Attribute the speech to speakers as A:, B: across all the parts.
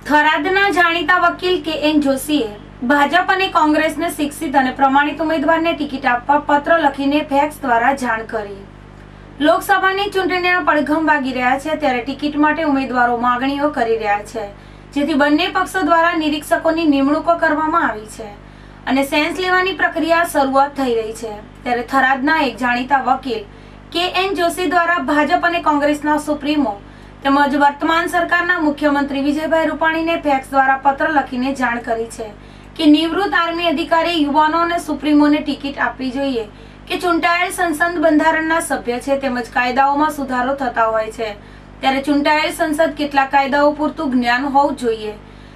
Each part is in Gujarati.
A: થરાદના જાણીતા વકીલ કે.એન. જોશીએ ભાજપ અને કોંગ્રેસને શિક્ષિત અને પ્રમાણિત ઉમેદવારને ટિકિટ આપવા પત્ર લખીને ફેક્સ દ્વારા જાણ કરી। લોકસભાની ચૂંટણીના પડઘમ વાગી રહ્યા છે ત્યારે ટિકિટ માટે ઉમેદવારો માંગણીઓ કરી રહ્યા છે, જેથી બંને પક્ષો દ્વારા નિરીક્ષકોની નિમણૂકો કરવામાં આવી છે અને સેન્સ લેવાની પ્રક્રિયા શરૂઆત થઈ રહી છે। ત્યારે થરાદના એક જાણીતા વકીલ કે.એન. જોશી દ્વારા ભાજપ અને કોંગ્રેસના સુપ્રીમો તેમજ વર્તમાન સરકારના મુખ્યમંત્રી વિજયભાઈ રૂપાણીને ફેક્સ દ્વારા પત્ર લખીને જાણ કરી છે કે નિવૃત્ત આર્મી અધિકારી યુવાનો અને સુપ્રીમોને ટિકિટ આપવી જોઈએ કે ચૂંટાયેલ સંસદ બંધારણના સભ્ય છે તેમજ કાયદાઓમાં સુધારો થતા હોય છે ત્યારે ચૂંટાયેલ સંસદ કેટલાક કાયદાઓ પૂરતું જ્ઞાન હોવું જોઈએ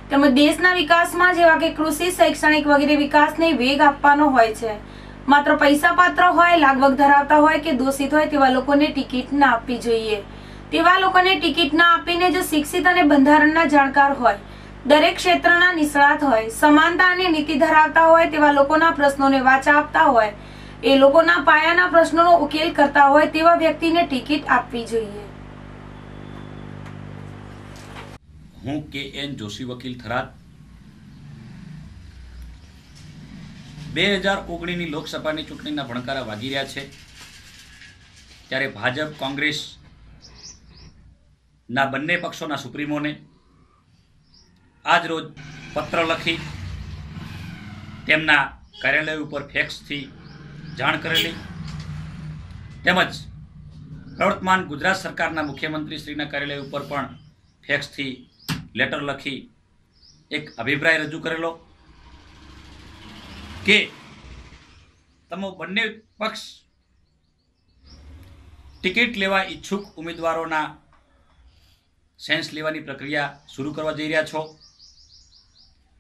A: તેમજ દેશના વિકાસમાં જેવા કે કૃષિ, શૈક્ષણિક વગેરે વિકાસને વેગ આપવાનો હોય છે। માત્ર પૈસા પાત્ર હોય, લાગવગ ધરાવતા હોય કે દોષિત હોય તેવા લોકોને ટિકિટ ના આપવી જોઈએ। તેવા લોકોને ટિકિટ ના આપીને જો શિક્ષિત અને બંધારણના જાણકાર હોય, દરેક ક્ષેત્રના નિષ્ણાત હોય, સમાનતા અને નીતિ ધરાવતા હોય તેવા લોકોના પ્રશ્નોને વાચા આપતા હોય, એ લોકોના પાયાના પ્રશ્નોનો ઉકેલ કરતા હોય તેવા વ્યક્તિને ટિકિટ આપવી જોઈએ।
B: હું કે.એન. જોશી વકીલ થરાદ 2019ની લોકસભાની ચૂંટણીના ભણકારા વાગી રહ્યા છે ત્યારે ભાજપ કોંગ્રેસ ના બંને પક્ષોના સુપ્રીમોને આજ રોજ પત્ર લખી તેમના કાર્યાલય ઉપર ફેક્સથી જાણ કરેલી તેમજ પ્રવર્તમાન ગુજરાત સરકારના મુખ્યમંત્રી શ્રીના કાર્યાલય ઉપર પણ ફેક્સથી લેટર લખી એક અભિપ્રાય રજૂ કરેલો કે તમે બંને પક્ષ ટિકિટ લેવા ઈચ્છુક ઉમેદવારોના સેન્સ લેવાની પ્રક્રિયા શરૂ કરવા જઈ રહ્યા છો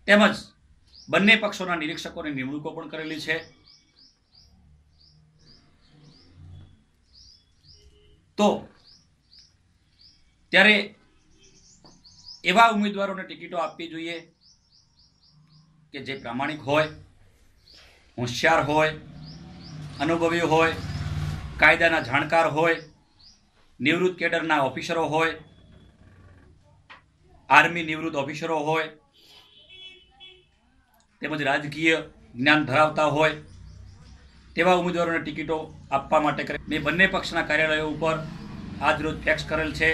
B: તેમજ બંને પક્ષોના નિરીક્ષકોની નિમણૂકો પણ કરેલી છે। તો ત્યારે એવા ઉમેદવારોને ટિકિટો આપવી જોઈએ કે જે પ્રામાણિક હોય, હોશિયાર હોય, અનુભવી હોય, કાયદાના જાણકાર હોય, નિવૃત્ત કેડરના ઓફિસરો હોય, આર્મી નિવૃત્ત ઓફિસરો હોય તેમજ રાજકીય જ્ઞાન ધરાવતા હોય તેવા ઉમેદવારોને ટિકિટો આપવા માટે મેં બંને પક્ષના કાર્યાલયો ઉપર આજ રોજ ફેક્સ કરેલ છે।